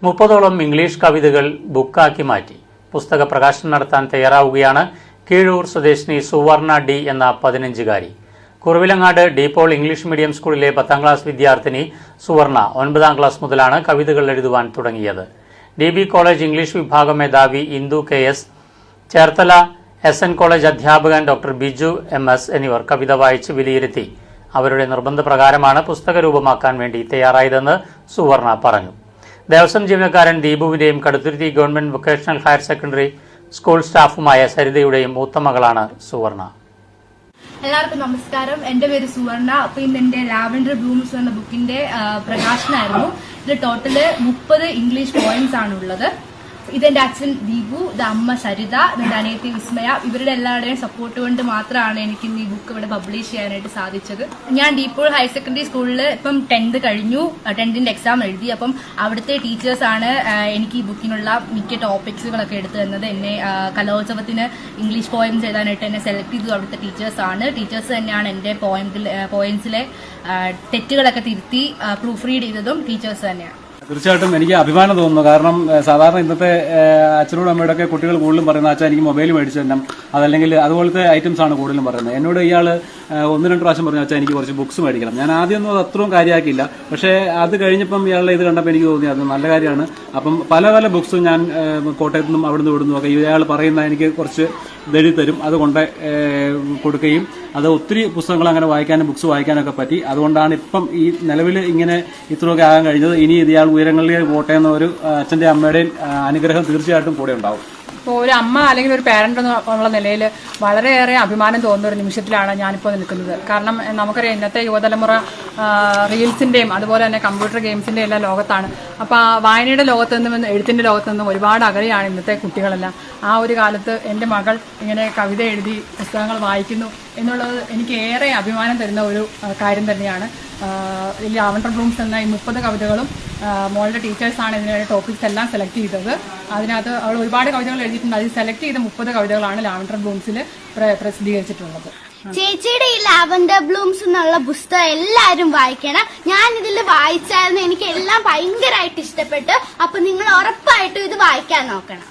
30ഓളം English കവിതകൾ ബുക്കാക്കി മാറ്റി. പുസ്തക പ്രകാശനം നടത്താൻ തയ്യാറാവുകയാണ് കീഴൂർ സ്വദേശിനി സുവർണ ഡി എന്ന 15-കാരി. കുറവിലങ്ങാട് ഡീപോൾ ഇംഗ്ലീഷ് മീഡിയം സ്കൂളിലെ 10ാം ക്ലാസ് വിദ്യാർത്ഥിനി സുവർണ 9ാം ക്ലാസ് മുതലാണ് കവിതകൾ എഴുതുവാൻ തുടങ്ങിയത്. DB കോളേജ് ഇംഗ്ലീഷ് വിഭാഗം മേധാവി Indu KS, Cherthala SN college അധ്യാപകൻ ഡോക്ടർ ബിജു MS എന്നിവർ കവിത വായിച്ച് വിലയിരുത്തി. അവരുടെ നിർബന്ധപ്രകാരമാണ് പുസ്തക രൂപമാക്കാൻ വേണ്ടി തയ്യാറായതെന്ന് സുവർണ പറഞ്ഞു. ദേവസ്വം ജീവനക്കാരൻ ദീപുവിന്റെയും Kaduthuruthy government vocational higher secondary school സ്റ്റാഫുമായ സരിതയുടെയും മൂത്ത മകളാണ് സുവർണ. എല്ലാവർക്കും നമസ്കാരം. എന്റെ പേര് സുവർണ. അപ്പൊ ഇന്ന് എന്റെ ലാവൻഡർ ബ്ലൂംസ് എന്ന ബുക്കിന്റെ പ്രകാശനമായിരുന്നു. ഇത് ടോട്ടല് 30 ഇംഗ്ലീഷ് പോയിന്റ്സ് ആണ് ഉള്ളത്. ഇതെന്റെ അച്ഛൻ ദീപു, ഇത് അമ്മ സരിത, എന്റെ അനിയത്തി വിസ്മയ. ഇവരുടെ എല്ലാവരുടെയും സപ്പോർട്ട് കൊണ്ട് മാത്രമാണ് എനിക്ക് ഈ ബുക്ക് ഇവിടെ പബ്ലിഷ് ചെയ്യാനായിട്ട് സാധിച്ചത്. ഞാൻ ഡീപോൾ ഹയർ സെക്കൻഡറി സ്കൂളിൽ ഇപ്പം 10th കഴിഞ്ഞു. 10th എക്സാം എഴുതി. അപ്പം അവിടുത്തെ ടീച്ചേഴ്സാണ് എനിക്ക് ഈ ബുക്കിനുള്ള മിക്ക ടോപ്പിക്സുകളൊക്കെ എടുത്തു തന്നത്. എന്നെ കലോത്സവത്തിന് ഇംഗ്ലീഷ് പോയിംസ് എഴുതാനായിട്ട് എന്നെ സെലക്ട് ചെയ്തു അവിടുത്തെ ടീച്ചേഴ്സാണ്. ടീച്ചേഴ്സ് തന്നെയാണ് എന്റെ പോയിന്റ്സിലെ തെറ്റുകളൊക്കെ തിരുത്തി പ്രൂഫ് റീഡ് ചെയ്തതും ടീച്ചേഴ്സ് തന്നെയാണ്. തീർച്ചയായിട്ടും എനിക്ക് അഭിമാനം തോന്നുന്നു. കാരണം സാധാരണ ഇന്നത്തെ അച്ഛനോടും അമ്മയോടൊക്കെ കുട്ടികൾ കൂടുതലും പറയുന്നത് അച്ഛൻ എനിക്ക് മൊബൈൽ മേടിച്ചു തരണം, അതല്ലെങ്കിൽ അതുപോലത്തെ ഐറ്റംസ് ആണ് കൂടുതലും പറയുന്നത്. എന്നോട് ഇയാൾ 1-2 പ്രാവശ്യം പറഞ്ഞു അച്ഛൻ എനിക്ക് കുറച്ച് ബുക്സ് മേടിക്കണം. ഞാൻ ആദ്യമൊന്നും അത് അത്രയും കാര്യമാക്കിയില്ല. പക്ഷേ അത് കഴിഞ്ഞപ്പം ഇയാളുടെ ഇത് കണ്ടപ്പോൾ എനിക്ക് തോന്നി അത് നല്ല കാര്യമാണ്. അപ്പം പല പല ബുക്സും ഞാൻ കോട്ടയത്തു നിന്നും അവിടുന്ന് ഇവിടുന്നും ഒക്കെ ഇയാൾ പറയുന്ന എനിക്ക് കുറച്ച് എഴുതി തരും. അത് കൊണ്ട് കൊടുക്കുകയും അത് ഒത്തിരി പുസ്തകങ്ങൾ അങ്ങനെ വായിക്കാനും ബുക്സ് വായിക്കാനൊക്കെ പറ്റി. അതുകൊണ്ടാണ് ഇപ്പം ഈ നിലവിൽ ഇങ്ങനെ ഇത്രയൊക്കെ ആകാൻ കഴിഞ്ഞത്. ഇനി ഇയാൾ ഉയരങ്ങളിലേക്ക് പോട്ടെ എന്ന ഒരു അച്ഛൻ്റെ അമ്മയുടെയും അനുഗ്രഹം തീർച്ചയായിട്ടും കൂടെ ഉണ്ടാവും. ഇപ്പോൾ ഒരു അമ്മ അല്ലെങ്കിൽ ഒരു പാരന്റ് എന്നുള്ള നിലയിൽ വളരെയേറെ അഭിമാനം തോന്നുന്ന ഒരു നിമിഷത്തിലാണ് ഞാനിപ്പോൾ നിൽക്കുന്നത്. കാരണം നമുക്കറിയാം ഇന്നത്തെ യുവതലമുറ റീൽസിന്റെയും അതുപോലെ തന്നെ കമ്പ്യൂട്ടർ ഗെയിംസിന്റെയും എല്ലാം ലോകത്താണ്. അപ്പോൾ ആ വായനയുടെ ലോകത്ത് നിന്നും എഴുത്തിന്റെ ലോകത്ത് നിന്നും ഒരുപാട് അകലെയാണ് ഇന്നത്തെ കുട്ടികളെല്ലാം. ആ ഒരു കാലത്ത് എൻ്റെ മകൾ ഇങ്ങനെ കവിത എഴുതി പുസ്തകങ്ങൾ വായിക്കുന്നു എന്നുള്ളത് എനിക്ക് ഏറെ അഭിമാനം തരുന്ന ഒരു കാര്യം തന്നെയാണ്. ഈ ലാവൻഡർ ബ്ലൂംസ് എന്ന ഈ 30 കവിതകളും മോളുടെ ടീച്ചേഴ്സാണ് ഇതിനുവേണ്ടി ടോപ്പിക്സ് എല്ലാം സെലക്ട് ചെയ്തത്. അതിനകത്ത് അവൾ ഒരുപാട് കവിതകൾ എഴുതിയിട്ടുണ്ട്. അതിൽ സെലക്ട് ചെയ്ത 30 കവിതകളാണ് ലാവൻഡർ ബ്ലൂംസിൽ പ്രസിദ്ധീകരിച്ചിട്ടുള്ളത്. ചേച്ചിയുടെ ഈ ലാവൻഡർ ബ്ലൂംസ് എന്നുള്ള പുസ്തകം എല്ലാവരും വായിക്കണം. ഞാൻ ഇതിൽ വായിച്ചായിരുന്നു. എനിക്ക് എല്ലാം ഭയങ്കരമായിട്ട് ഇഷ്ടപ്പെട്ടു. അപ്പൊ നിങ്ങൾ ഉറപ്പായിട്ടും ഇത് വായിക്കാൻ നോക്കണം.